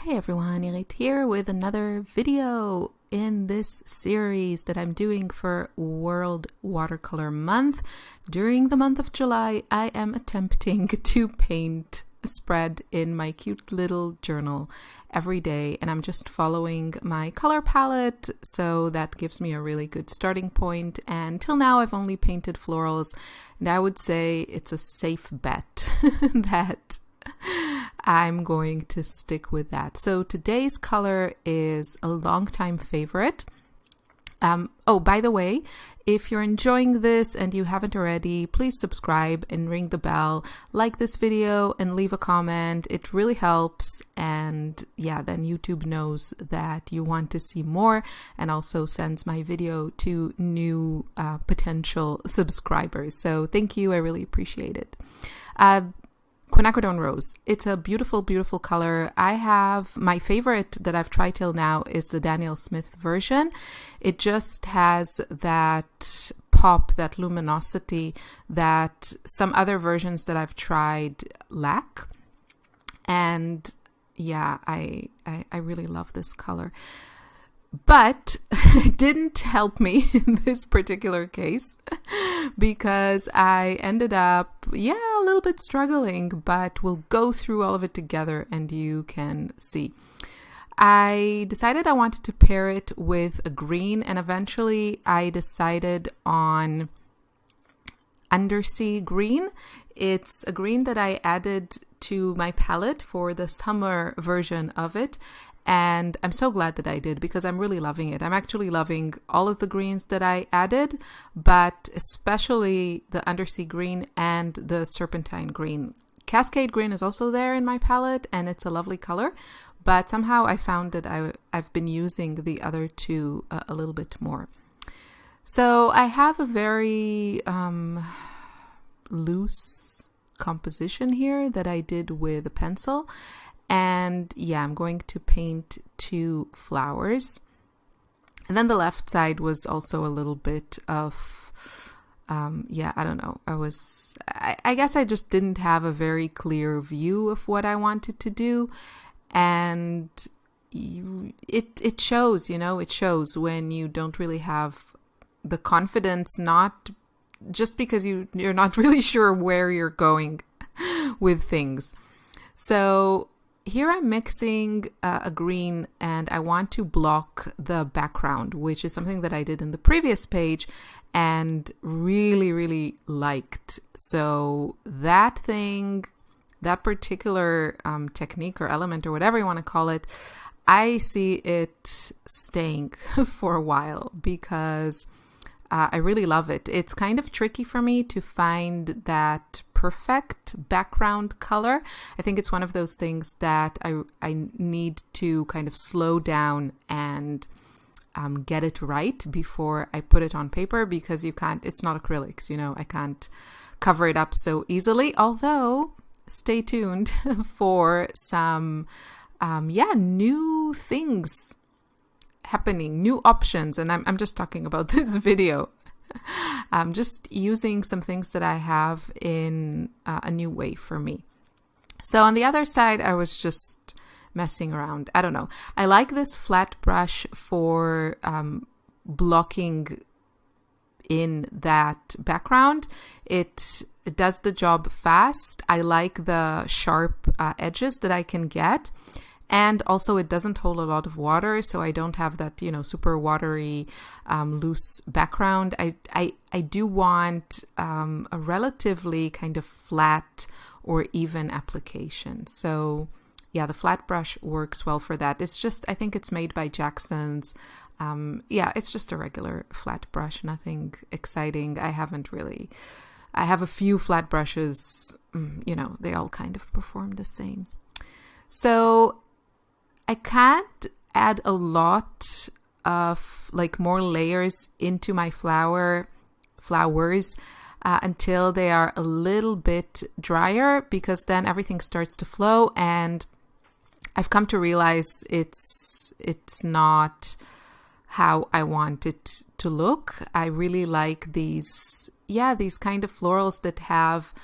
Hi everyone, Irit here with another video in this series that I'm doing for World Watercolor Month. During the month of July, I am attempting to paint a spread in my cute little journal every day, and I'm just following my color palette, so that gives me a really good starting point. And till now I've only painted florals, and I would say it's a safe bet that I'm going to stick with that. So today's color is a longtime favorite. Oh, by the way, if you're enjoying this and you haven't already, please subscribe and ring the bell, like this video and leave a comment. It really helps. And yeah, then YouTube knows that you want to see more and also sends my video to new potential subscribers. So thank you. I really appreciate it. Quinacridone Rose. It's a beautiful, beautiful color. I have my favorite that I've tried till now is the Daniel Smith version. It just has that pop, that luminosity that some other versions that I've tried lack. And yeah, I really love this color. But it didn't help me in this particular case because I ended up, a little bit struggling, but we'll go through all of it together and you can see. I decided I wanted to pair it with a green, and eventually I decided on Undersea Green. It's a green that I added to my palette for the summer version of it. And I'm so glad that I did because I'm really loving it. I'm actually loving all of the greens that I added, but especially the Undersea Green and the Serpentine Green. Cascade Green is also there in my palette and it's a lovely color, but somehow I found that I've been using the other two a little bit more. So I have a very loose composition here that I did with a pencil. And yeah, I'm going to paint two flowers. And then the left side was also a little bit of, I don't know. I guess I just didn't have a very clear view of what I wanted to do. And it shows, it shows when you don't really have the confidence, not just because you're not really sure where you're going with things. So here I'm mixing a green and I want to block the background, which is something that I did in the previous page and really, really liked. So that particular technique or element or whatever you want to call it, I see it staying for a while because I really love it. It's kind of tricky for me to find that perfect background color. I think it's one of those things that I need to kind of slow down and get it right before I put it on paper because it's not acrylics, I can't cover it up so easily. Although, stay tuned for some, new things happening, new options, and I'm just talking about this video. I'm just using some things that I have in a new way for me. So on the other side, I was just messing around. I don't know. I like this flat brush for blocking in that background. It does the job fast. I like the sharp edges that I can get. And also it doesn't hold a lot of water, so I don't have that, super watery, loose background. I do want a relatively kind of flat or even application. So yeah, the flat brush works well for that. It's just, I think it's made by Jackson's. It's just a regular flat brush, nothing exciting. I have a few flat brushes, they all kind of perform the same. So I can't add a lot of more layers into my flowers until they are a little bit drier, because then everything starts to flow, and I've come to realize it's not how I want it to look. I really like these kind of florals that have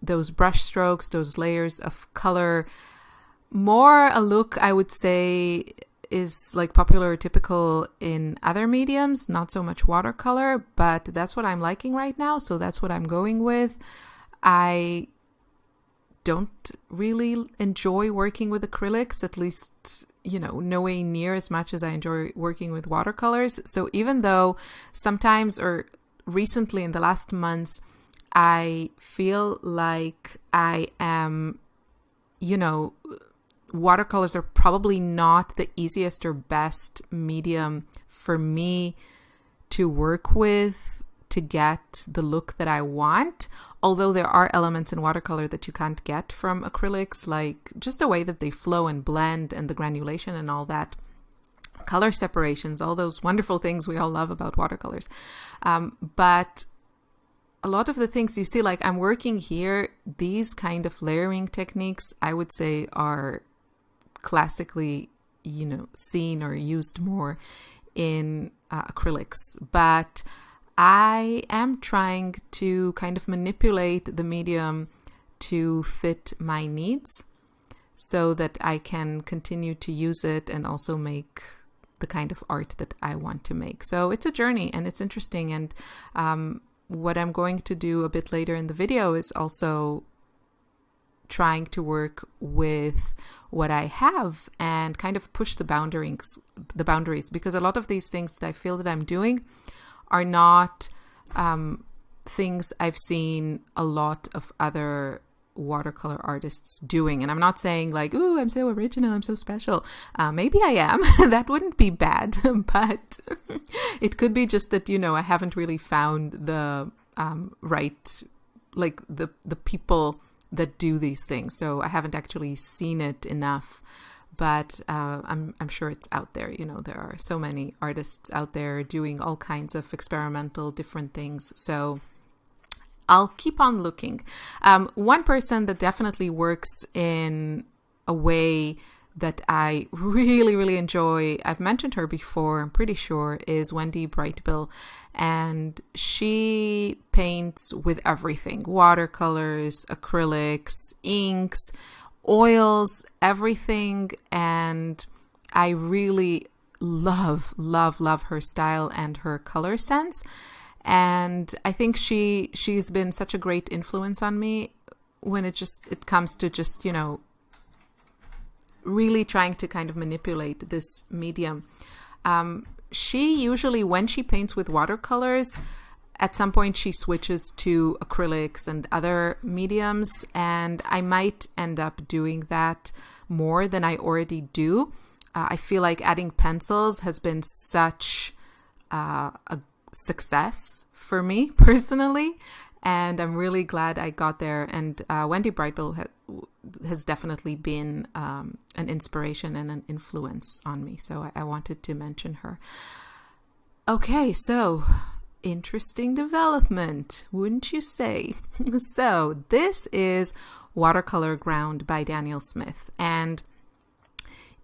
those brush strokes, those layers of color more a look I would say is like popular or typical in other mediums, not so much watercolor, but that's what I'm liking right now. So that's what I'm going with. I don't really enjoy working with acrylics, at least, no way near as much as I enjoy working with watercolors. So even though sometimes or recently in the last months, I feel like I am, watercolors are probably not the easiest or best medium for me to work with to get the look that I want. Although there are elements in watercolor that you can't get from acrylics, like just the way that they flow and blend and the granulation and all that, color separations, all those wonderful things we all love about watercolors. But a lot of the things you see, like I'm working here, these kind of layering techniques, I would say are classically, seen or used more in acrylics. But I am trying to kind of manipulate the medium to fit my needs so that I can continue to use it and also make the kind of art that I want to make. So it's a journey and it's interesting. And what I'm going to do a bit later in the video is also trying to work with what I have and kind of push the boundaries, because a lot of these things that I feel that I'm doing are not things I've seen a lot of other watercolor artists doing. And I'm not saying like, ooh, I'm so original, I'm so special. Maybe I am. That wouldn't be bad. But it could be just that, I haven't really found the right, like the people that do these things. So I haven't actually seen it enough. But I'm sure it's out there. There are so many artists out there doing all kinds of experimental different things. So I'll keep on looking. One person that definitely works in a way that I really, really enjoy, I've mentioned her before, I'm pretty sure, is Wendy Brightbill. And she paints with everything: watercolors, acrylics, inks, oils, everything. And I really love her style and her color sense. And I think she's been such a great influence on me when it comes to just, really trying to kind of manipulate this medium. She usually, when she paints with watercolors, at some point she switches to acrylics and other mediums, and I might end up doing that more than I already do. I feel like adding pencils has been such a success for me personally, and I'm really glad I got there. And Wendy Brightbill has definitely been an inspiration and an influence on me, so I wanted to mention her. Okay, so interesting development, wouldn't you say? So this is Watercolor Ground by Daniel Smith, and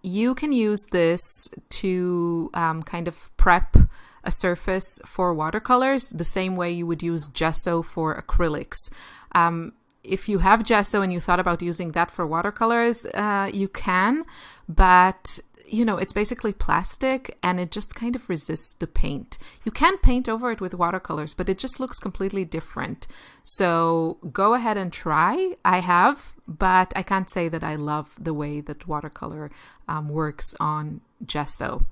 you can use this to kind of prep a surface for watercolors the same way you would use gesso for acrylics. If you have gesso and you thought about using that for watercolors, you can, but it's basically plastic and it just kind of resists the paint. You can paint over it with watercolors, but it just looks completely different. So go ahead and try. I have, but I can't say that I love the way that watercolor works on gesso.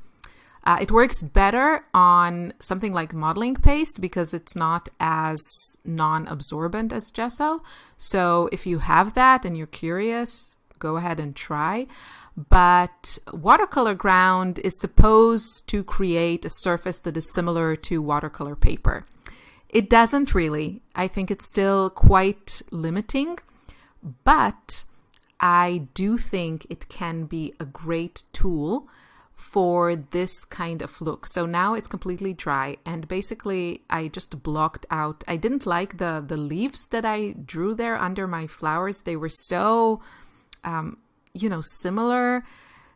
It works better on something like modeling paste because it's not as non-absorbent as gesso. So if you have that and you're curious, go ahead and try. But watercolor ground is supposed to create a surface that is similar to watercolor paper. It doesn't really. I think it's still quite limiting, but I do think it can be a great tool for this kind of look. So now it's completely dry, and basically I just blocked out. I didn't like the leaves that I drew there under my flowers. They were so similar,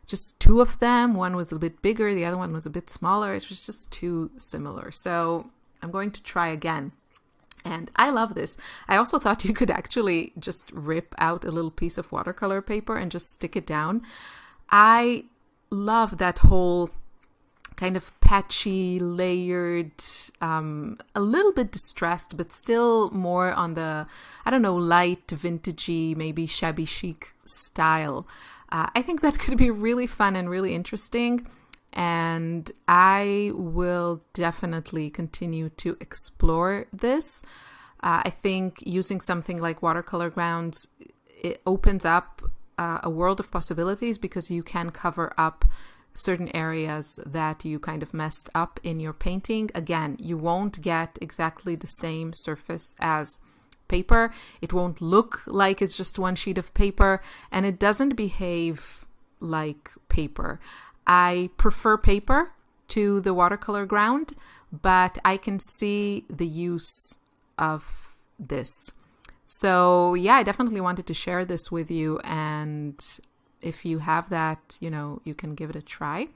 just two of them. One was a bit bigger, the other one was a bit smaller. It was just too similar. So I'm going to try again. And I love this. I also thought you could actually just rip out a little piece of watercolor paper and just stick it down. I love that whole kind of patchy, layered, a little bit distressed, but still more on the, I don't know, light, vintagey, maybe shabby chic style. I think that could be really fun and really interesting. And I will definitely continue to explore this. I think using something like watercolor grounds, it opens up a world of possibilities, because you can cover up certain areas that you kind of messed up in your painting. Again, you won't get exactly the same surface as paper. It won't look like it's just one sheet of paper, and it doesn't behave like paper. I prefer paper to the watercolor ground, but I can see the use of this. So yeah, I definitely wanted to share this with you, and if you have that, you know, you can give it a try.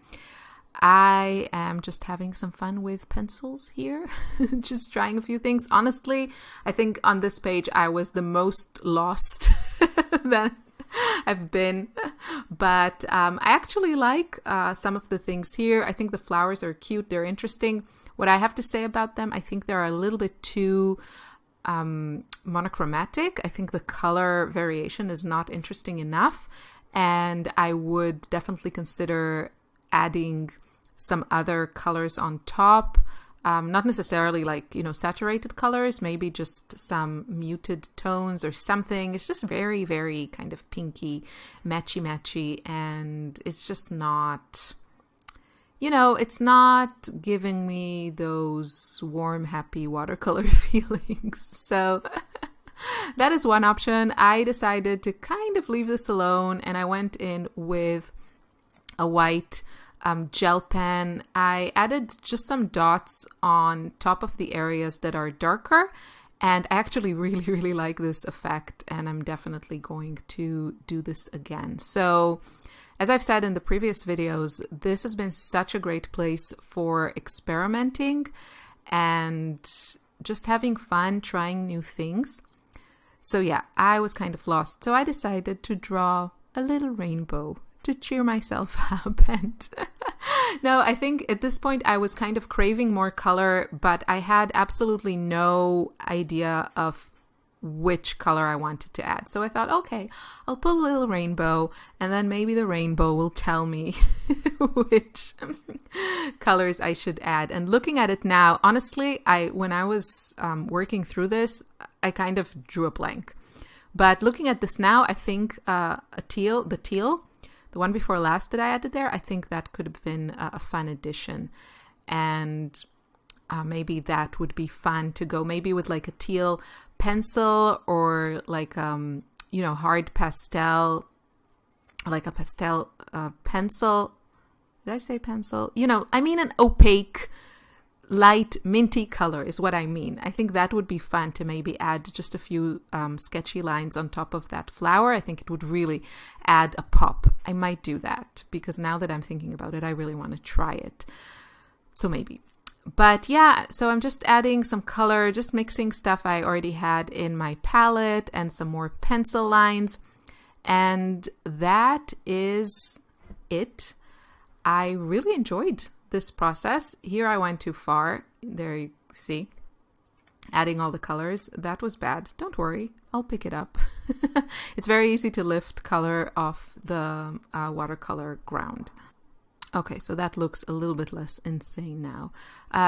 I am just having some fun with pencils here, just trying a few things. Honestly, I think on this page I was the most lost that I've been, but I actually like some of the things here. I think the flowers are cute, they're interesting. What I have to say about them, I think they're a little bit too monochromatic. I think the color variation is not interesting enough, and I would definitely consider adding some other colors on top. Not necessarily like, you know, saturated colors, maybe just some muted tones or something. It's just very, very kind of pinky, matchy, and it's just not, you know, it's not giving me those warm, happy watercolor feelings. So that is one option. I decided to kind of leave this alone, and I went in with a white gel pen. I added just some dots on top of the areas that are darker, and I actually really, really like this effect, and I'm definitely going to do this again. So as I've said in the previous videos, this has been such a great place for experimenting and just having fun, trying new things. So yeah, I was kind of lost. So I decided to draw a little rainbow to cheer myself up. And no, I think at this point I was kind of craving more color, but I had absolutely no idea of which color I wanted to add. So I thought, okay, I'll put a little rainbow, and then maybe the rainbow will tell me which colors I should add. And looking at it now, honestly, when I was working through this, I kind of drew a blank. But looking at this now, I think the teal, the one before last that I added there, I think that could have been a fun addition. And maybe that would be fun to go maybe with like a teal pencil, or like, you know, hard pastel, like a pastel pencil. Did I say pencil? You know, I mean an opaque, light, minty color is what I mean. I think that would be fun to maybe add just a few sketchy lines on top of that flower. I think it would really add a pop. I might do that, because now that I'm thinking about it, I really want to try it. So maybe. But yeah, so I'm just adding some color, just mixing stuff I already had in my palette and some more pencil lines. And that is it. I really enjoyed this process. Here I went too far. There you see, adding all the colors. That was bad. Don't worry, I'll pick it up. It's very easy to lift color off the watercolor ground. Okay, so that looks a little bit less insane now.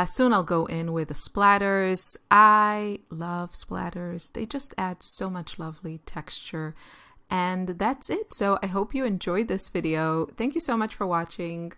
Soon I'll go in with the splatters. I love splatters. They just add so much lovely texture. And that's it. So I hope you enjoyed this video. Thank you so much for watching.